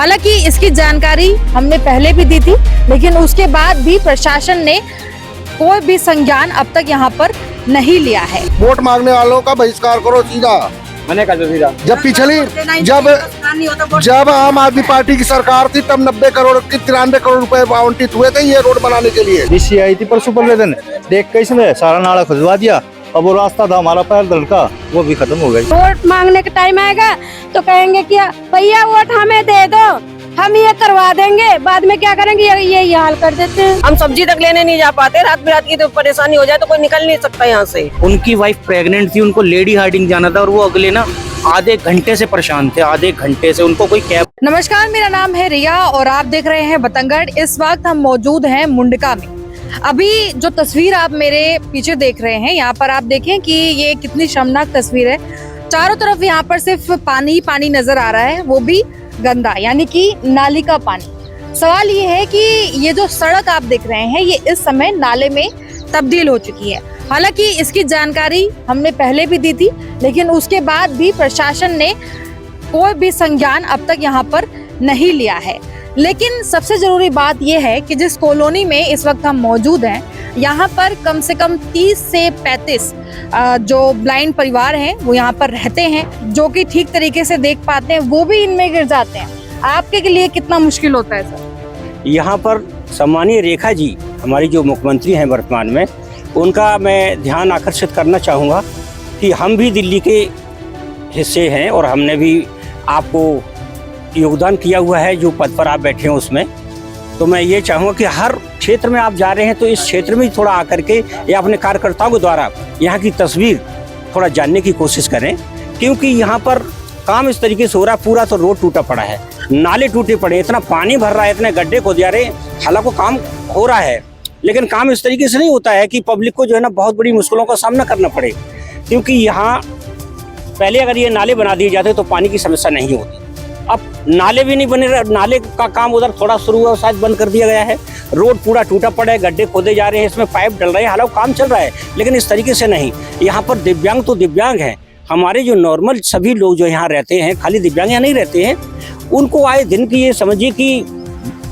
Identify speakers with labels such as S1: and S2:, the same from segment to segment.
S1: हालांकि इसकी जानकारी हमने पहले भी दी थी, लेकिन उसके बाद भी प्रशासन ने कोई भी संज्ञान अब तक यहाँ पर नहीं लिया है।
S2: वोट मांगने वालों का बहिष्कार करो सीधा।
S3: मैंने कहा सीधा
S2: जब पिछली जब आम आदमी पार्टी की सरकार थी तब 90 करोड़ की 93 करोड़ रुपए आवंटित हुए थे ये रोड बनाने के लिए।
S3: डीसी आई थी परसों पहले दिन, देख के इसने सारा नाला खुदवा दिया। अब वो रास्ता था हमारा पैदल का, वो भी खत्म हो गई।
S4: वोट मांगने का टाइम आएगा तो कहेंगे कि भैया वोट हमें दे दो, हम ये करवा देंगे। बाद में क्या करेंगे, ये हाल कर देते हैं।
S5: हम सब्जी तक लेने नहीं जा पाते, रात बिरात की तो परेशानी हो जाए तो कोई निकल नहीं सकता यहाँ से।
S6: उनकी वाइफ प्रेग्नेंट थी, उनको लेडी हार्डिंग जाना था और वो अगले ना आधे घंटे से परेशान थे, आधे घंटे से उनको कोई कैब।
S1: नमस्कार, मेरा नाम है रिया और आप देख रहे हैं बतंगड़। इस वक्त हम मौजूद हैं मुंडका में। अभी जो तस्वीर आप मेरे पीछे देख रहे हैं, यहाँ पर आप देखें कि ये कितनी शर्मनाक तस्वीर है। चारों तरफ यहाँ पर सिर्फ पानी ही पानी नजर आ रहा है, वो भी गंदा, यानी कि नाली का पानी। सवाल ये है कि ये जो सड़क आप देख रहे हैं ये इस समय नाले में तब्दील हो चुकी है। हालांकि इसकी जानकारी हमने पहले भी दी थी, लेकिन उसके बाद भी प्रशासन ने कोई भी संज्ञान अब तक यहाँ पर नहीं लिया है। लेकिन सबसे जरूरी बात यह है कि जिस कॉलोनी में इस वक्त हम मौजूद हैं, यहाँ पर कम से कम 30 से 35 जो ब्लाइंड परिवार हैं वो यहाँ पर रहते हैं, जो कि ठीक तरीके से देख पाते हैं, वो भी इनमें गिर जाते हैं। आपके लिए कितना मुश्किल होता है सर?
S6: यहाँ पर सम्मानीय रेखा जी, हमारी जो मुख्यमंत्री हैं वर्तमान में, उनका मैं ध्यान आकर्षित करना चाहूँगा कि हम भी दिल्ली के हिस्से हैं और हमने भी आपको योगदान किया हुआ है जो पद पर आप बैठे हैं उसमें। तो मैं ये चाहूँगा कि हर क्षेत्र में आप जा रहे हैं तो इस क्षेत्र में थोड़ा आकर के या अपने कार्यकर्ताओं के द्वारा यहाँ की तस्वीर थोड़ा जानने की कोशिश करें, क्योंकि यहाँ पर काम इस तरीके से हो रहा है। पूरा तो रोड टूटा पड़ा है, नाले टूटे पड़े, इतना पानी भर रहा है, इतने गड्ढे खोद जा रहे हैं। हालांकि काम हो रहा है, लेकिन काम इस तरीके से नहीं होता है कि पब्लिक को जो है ना बहुत बड़ी मुश्किलों का सामना करना पड़े। क्योंकि यहाँ पहले अगर ये नाले बना दिए जाते तो पानी की समस्या नहीं होती। अब नाले भी नहीं बने रहे, नाले का काम उधर थोड़ा शुरू हुआ, शायद बंद कर दिया गया है। रोड पूरा टूटा पड़ा है, गड्ढे खोदे जा रहे हैं, इसमें पाइप डल रहे हैं, हालांकि काम चल रहा है, लेकिन इस तरीके से नहीं। यहाँ पर दिव्यांग तो दिव्यांग हैं, हमारे जो नॉर्मल सभी लोग जो यहाँ रहते हैं, खाली दिव्यांग यहाँ नहीं रहते हैं, उनको आए दिन की ये समझिए कि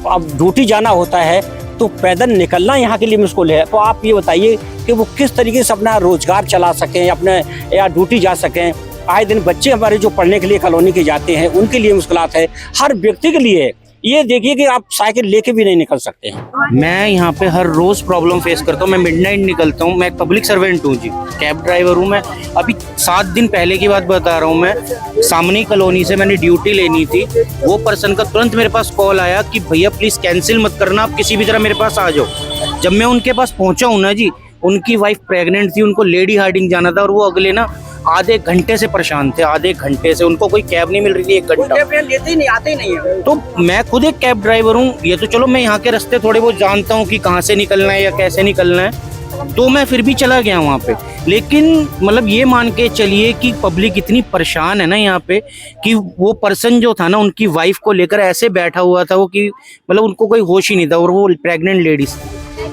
S6: अब ड्यूटी जाना होता है तो पैदल निकलना यहाँ के लिए मुश्किल है। तो आप ये बताइए कि वो किस तरीके से अपना रोजगार चला सकें, अपने या ड्यूटी जा सकें। आए दिन बच्चे हमारे जो पढ़ने के लिए कॉलोनी के जाते हैं, उनके लिए मुश्किलात है, हर व्यक्ति के लिए। ये देखिए कि आप साइकिल लेके भी नहीं निकल सकते हैं। मैं यहाँ पे हर रोज प्रॉब्लम फेस करता हूँ। मैं मिडनाइट निकलता हूँ, मैं पब्लिक सर्वेंट हूँ जी, कैब ड्राइवर हूँ मैं। अभी 7 दिन पहले की बात बता रहा हूँ मैं, सामने कॉलोनी से मैंने ड्यूटी लेनी थी। वो पर्सन का तुरंत मेरे पास कॉल आया कि भैया प्लीज कैंसिल मत करना, आप किसी भी तरह मेरे पास आ जाओ। जब मैं उनके पास पहुंचा हूँ ना जी, उनकी वाइफ प्रेग्नेंट थी, उनको लेडी हार्डिंग जाना था और वो अगले ना आधे घंटे से परेशान थे, आधे घंटे से उनको कोई कैब नहीं मिल रही थी। 1 घंटा
S5: लेते ही नहीं, आते ही नहीं है।
S6: तो मैं खुद एक कैब ड्राइवर हूँ, ये तो चलो मैं यहाँ के रास्ते थोड़े बहुत जानता हूँ कि कहाँ से निकलना है या कैसे निकलना है, तो मैं फिर भी चला गया वहाँ पे। लेकिन मतलब ये मान के चलिए कि पब्लिक इतनी परेशान है ना यहाँ पे कि वो पर्सन जो था ना उनकी वाइफ को लेकर ऐसे बैठा हुआ था वो कि मतलब उनको कोई होश ही नहीं था, और वो प्रेग्नेंट लेडीज।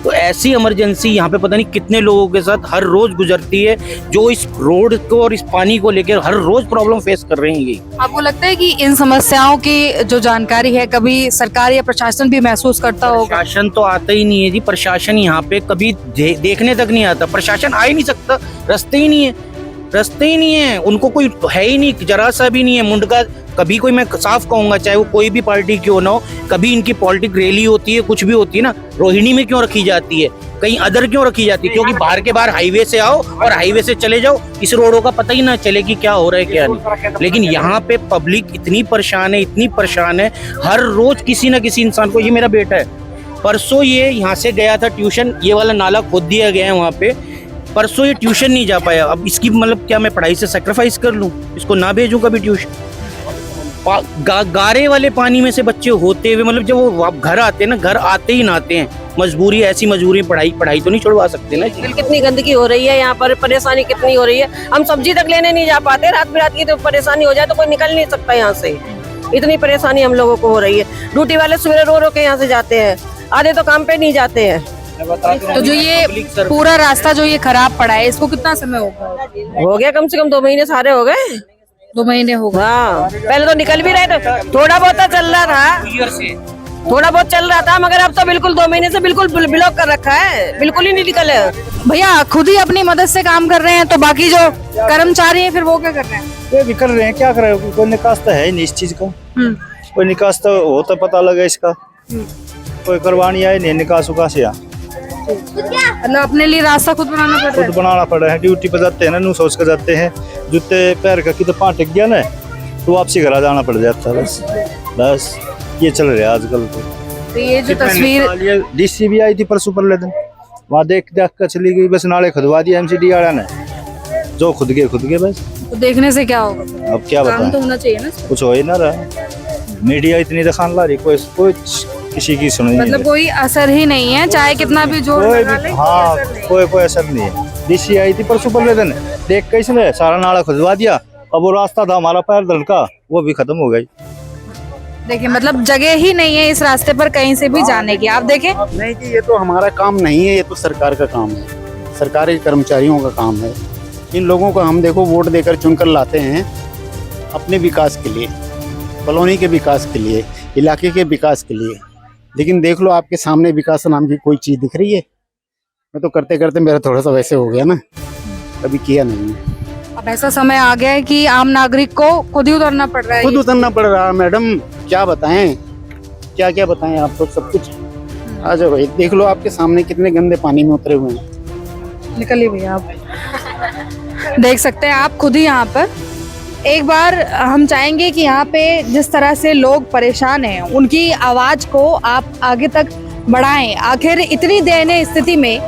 S6: तो ऐसी इमरजेंसी यहाँ पे पता नहीं कितने लोगों के साथ हर रोज गुजरती है, जो इस रोड को और इस पानी को लेकर हर रोज प्रॉब्लम फेस कर रहे हैं। ये
S1: आपको लगता है कि इन समस्याओं की जो जानकारी है कभी सरकार या प्रशासन भी महसूस करता होगा?
S6: प्रशासन तो आता ही नहीं है जी, प्रशासन यहाँ पे कभी देखने तक नहीं आता। प्रशासन आ ही नहीं सकता, रास्ते ही नहीं है, रास्ते ही नहीं है, उनको कोई है ही नहीं, जरा सा भी नहीं है। मुंडका कभी कोई, मैं साफ कहूंगा, चाहे वो कोई भी पार्टी क्यों ना हो, कभी इनकी पॉलिटिक रैली होती है, कुछ भी होती है ना, रोहिणी में क्यों रखी जाती है, कहीं अदर क्यों रखी जाती है? क्योंकि बाहर के बाहर हाईवे से आओ और हाईवे से चले जाओ, इस रोडों का पता ही ना चले कि क्या हो रहा है क्या नहीं। लेकिन यहाँ पे पब्लिक इतनी परेशान है, इतनी परेशान है, हर रोज किसी ना किसी इंसान को। ये मेरा बेटा है, परसों ये यहाँ से गया था ट्यूशन, ये वाला नाला खोद दिया गया है वहाँ पे, परसों ये ट्यूशन नहीं जा पाया। अब इसकी मतलब क्या मैं पढ़ाई से सेक्रीफाइस कर लूँ, इसको ना भेजूँ कभी ट्यूशन? गारे वाले पानी में से बच्चे होते हुए, मतलब जब वो घर आते हैं ना, घर आते ही नहाते हैं। मजबूरी, ऐसी मजबूरी, पढ़ाई तो नहीं छुड़वा सकते ना।
S5: कितनी गंदगी हो रही है यहाँ पर, परेशानी कितनी हो रही है। हम सब्जी तक लेने नहीं जा पाते, रात बिरात की तो परेशानी हो जाए तो कोई निकल नहीं सकता यहाँ से। इतनी परेशानी हम लोगों को हो रही है। ड्यूटी वाले सवेरे रो के यहाँ से जाते हैं, आधे तो काम पे नहीं जाते हैं।
S1: तो जो ये पूरा रास्ता जो ये खराब पड़ा है, इसको कितना समय हो गया?
S5: हो गया कम से कम 2 महीने सारे हो गए।
S1: 2 महीने हो गए।
S5: हाँ, पहले तो निकल भी रहे थे, थोड़ा बहुत तो चल रहा था, थोड़ा बहुत चल रहा था, मगर अब तो बिल्कुल 2 महीने से बिल्कुल ब्लॉक कर रखा है, बिल्कुल ही नहीं निकल है।
S1: भैया खुद ही अपनी मदद से काम कर रहे हैं, तो बाकी जो कर्मचारी हैं फिर वो क्या कर रहे हैं?
S3: ये भी कर रहे हैं, क्या करे, कोई निकास तो है ही नहीं इस चीज का। कोई निकास तो हो तो पता लगा इसका। कोई करवानी आए नहीं निकास उकास या
S1: मतलब अपने लिए रास्ता खुद बनाना पड़ रहा
S3: खुद बनाना पड़ रहा है। ड्यूटी पे जाते हैं ना, नू सोच कर जाते हैं, जूते पैर का कि तो पाँव टिक गया ना तो वापसी घर जाना पड़ जाता है। बस ये चल रहा है आजकल।
S1: तो ये जो तस्वीर
S3: डीसी भी आई थी परसों परले दिन, वहाँ देख कर चली गई, बस नाले खुदवा दिया एमसीडी वाला ने, जो खुद गए बस।
S1: तो देखने से क्या होगा?
S3: अब क्या
S1: काम तो
S3: बताएं,
S1: होना चाहिए ना।
S3: कुछ हो ही ना रहा। मीडिया इतनी दिखाने ला रही, कोई किसी की सुन नहीं
S1: मतलब
S3: रही।
S1: कोई असर ही नहीं है, चाहे कितना भी जोर
S3: कोई
S1: लगा
S3: भी,
S1: ले,
S3: हाँ कोई असर नहीं है। डीसी आई थी परसों परले दिन, देख के इसने सारा नाला खुदवा दिया। अब वो रास्ता था हमारा पैर दल का, वो भी खत्म हो गई।
S1: देखिए मतलब जगह ही नहीं है इस रास्ते पर कहीं से भी जाने की। आप देखें,
S7: नहीं जी, ये तो हमारा काम नहीं है, ये तो सरकार का काम है, सरकारी कर्मचारियों का काम है। इन लोगों को हम देखो वोट देकर चुनकर लाते हैं अपने विकास के लिए, कॉलोनी के विकास के लिए, इलाके के विकास के लिए, लेकिन देख लो आपके सामने विकास नाम की कोई चीज़ दिख रही है? मैं तो करते करते मेरा थोड़ा सा वैसे हो गया ना, कभी किया नहीं है।
S1: अब ऐसा समय आ गया है कि आम नागरिक को खुद ही उतरना पड़ रहा है।
S7: खुद उतरना पड़ रहा है मैडम, क्या बताएं, क्या बताएं आप तो सब कुछ। आ जाओ भाई, देख लो आपके सामने कितने गंदे पानी में उतरे हुए हैं।
S1: निकलिए भैया, आप देख सकते हैं आप खुद ही यहाँ पर। एक बार हम चाहेंगे कि यहाँ पे जिस तरह से लोग परेशान हैं उनकी आवाज को आप आगे तक बढ़ाएं। आखिर इतनी दयनीय स्थिति में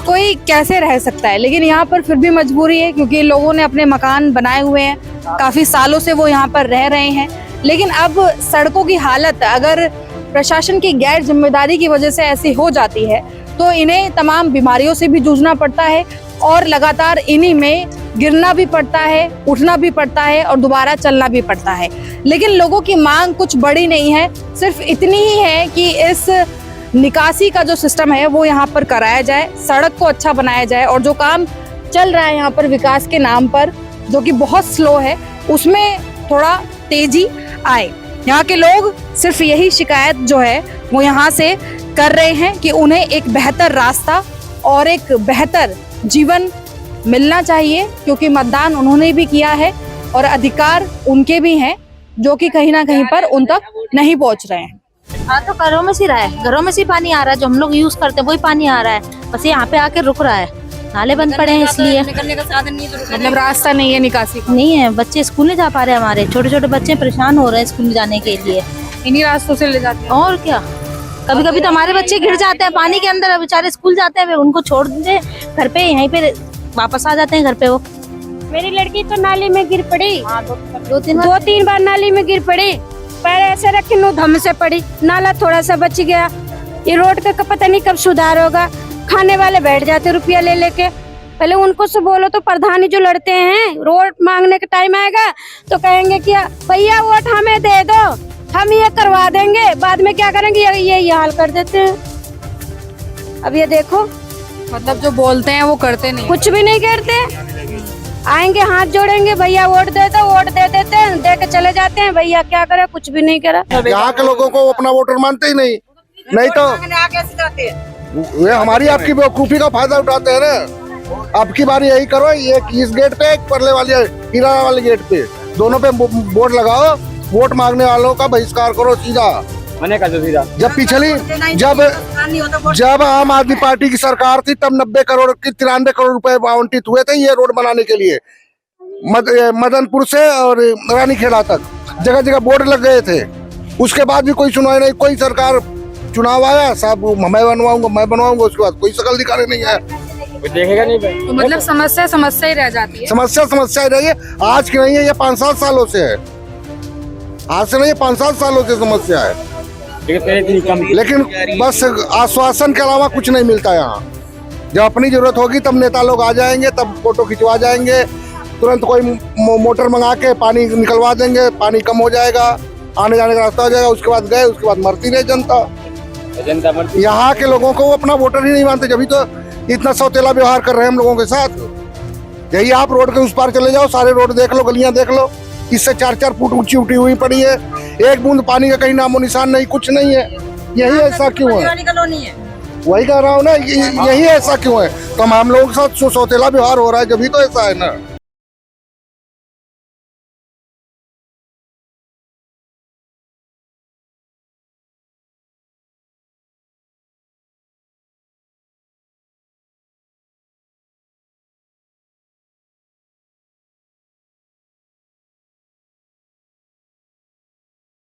S1: कोई कैसे रह सकता है, लेकिन यहाँ पर फिर भी मजबूरी है क्योंकि लोगों ने अपने मकान बनाए हुए हैं, काफी सालों से वो यहाँ पर रह रहे हैं। लेकिन अब सड़कों की हालत अगर प्रशासन की गैर जिम्मेदारी की वजह से ऐसी हो जाती है तो इन्हें तमाम बीमारियों से भी जूझना पड़ता है और लगातार इन्हीं में गिरना भी पड़ता है, उठना भी पड़ता है और दोबारा चलना भी पड़ता है। लेकिन लोगों की मांग कुछ बड़ी नहीं है, सिर्फ इतनी ही है कि इस निकासी का जो सिस्टम है वो यहाँ पर कराया जाए, सड़क को अच्छा बनाया जाए और जो काम चल रहा है यहाँ पर विकास के नाम पर जो कि बहुत स्लो है उसमें थोड़ा तेजी आए। यहाँ के लोग सिर्फ यही शिकायत जो है वो यहाँ से कर रहे हैं कि उन्हें एक बेहतर रास्ता और एक बेहतर जीवन मिलना चाहिए, क्योंकि मतदान उन्होंने भी किया है और अधिकार उनके भी हैं जो कि कहीं ना कहीं पर उन तक नहीं पहुंच रहे हैं।
S8: हाँ तो घरों में से रहा है, घरों में से पानी आ रहा है, जो हम लोग यूज करते हैं वही पानी आ रहा है, बस यहाँ पे आके रुक रहा है। नाले बंद पड़े हैं इसलिए
S1: निकलने का साधन नहीं, मतलब रास्ता नहीं है निकासी का।
S8: नहीं है। बच्चे स्कूल नहीं जा पा रहे, हमारे छोटे छोटे बच्चे परेशान हो रहे हैं स्कूल जाने के लिए।
S1: इन्हीं रास्तों से ले जाते हैं।
S8: और क्या, कभी कभी तो हमारे बच्चे गिर जाते हैं पानी के अंदर, बेचारे स्कूल जाते हैं, उनको छोड़ दे घर पे, यहीं पे वापस आ जाते हैं घर पे। वो
S4: मेरी लड़की तो नाली में गिर पड़ी,
S8: दो तीन
S4: बार नाली में गिर पड़ी, पैर ऐसे रखे नो धम से पड़ी, नाला थोड़ा सा बच गया। ये रोड का पता नहीं कब सुधार होगा। खाने वाले बैठ जाते रुपया ले लेके, पहले उनको से बोलो तो प्रधानी जो लड़ते हैं, रोड मांगने का टाइम आएगा तो कहेंगे कि भैया वोट हमें दे दो, हम ये करवा देंगे, बाद में क्या करेंगे ये हाल कर देते हैं। अब ये देखो,
S1: मतलब जो बोलते हैं वो करते नहीं।
S4: कुछ भी नहीं करते। आएंगे हाथ जोड़ेंगे, भैया वोट दे दो, वोट दे देते हैं, दे के चले जाते हैं। भैया क्या करे, कुछ भी नहीं करा।
S2: यहाँ के लोगों को अपना वोटर मानते ही नहीं तो ये हमारी आपकी बेवकूफी का फायदा उठाते हैं ना। अब की बार यही करो, ये इस गेट पे, एक परले वाली हीरा वाले गेट पे, दोनों पे बोर्ड लगाओ, वोट मांगने वालों का बहिष्कार करो सीधा। जब पिछली जब आम आदमी पार्टी की सरकार थी तब 93 करोड़ रुपए आवंटित हुए थे ये रोड बनाने के लिए। मदनपुर से और रानीखेड़ा तक जगह जगह बोर्ड लग गए थे। उसके बाद भी कोई सुनवाई नहीं। कोई सरकार चुनाव आया, साहब मैं बनवाऊंगा, उसके बाद कोई शकल दिखाने नहीं है,
S5: देखेगा नहीं।
S1: तो मतलब समस्या ही रह जाती है।
S2: समस्या रही है, आज की नहीं है, ये 5-7 सालों से है। आज से नहीं, ये 5-7 सालों से समस्या है। लेकिन बस आश्वासन के अलावा कुछ नहीं मिलता यहाँ। जब अपनी जरूरत होगी तब नेता लोग आ जाएंगे, तब फोटो खिंचवा जाएंगे, तुरंत कोई मोटर मंगा के पानी निकलवा देंगे, पानी कम हो जाएगा, आने जाने का रास्ता हो जाएगा। उसके बाद गए, उसके बाद मरती रहे जनता। यहाँ के लोगों को वो अपना वोटर ही नहीं मानते, जब तो इतना सौतेला व्यवहार कर रहे हैं हम लोगों के साथ। यही आप रोड के उस पार चले जाओ, सारे रोड देख लो, गलियां देख लो, इससे 4-4 फुट ऊंची उठी हुई पड़ी है, एक बूंद पानी का कहीं नामो निशान नहीं, कुछ नहीं है। यही ऐसा क्यों है? वही कह रहा हूँ ना, यही ऐसा क्यों है? तो हम लोगों के साथ सौतेला व्यवहार हो रहा है, जब भी तो ऐसा है ना।